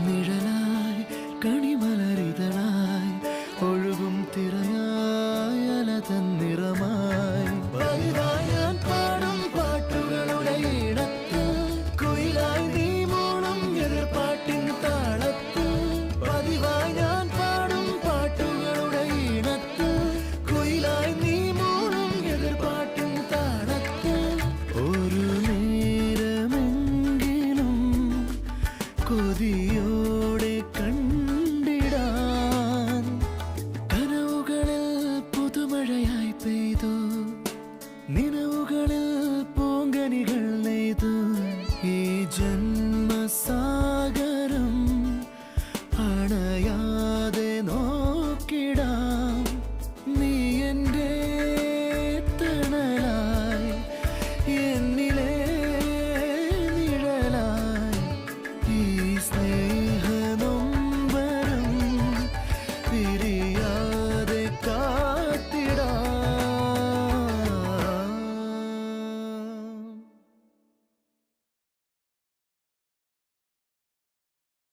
നിഴലായി കണിമലരിതളായി ഒഴുകും തിരയായി അലതൻ നിറമായി പതിവായി ഞാൻ പാടും പാട്ടുകളുടെ ഇടത്ത് കുയിലായി നീ മൂളും എതിർപ്പാട്ടിൻ താളത്ത് പതിവായി ഞാൻ പാടും പാട്ടുകളുടെ ഇടത്ത് കുയിലായി നീ മൂളും എതിർപ്പാട്ടിൻ താളത്ത് ഒരു നേരമെങ്കിലും കൊതിയോടെ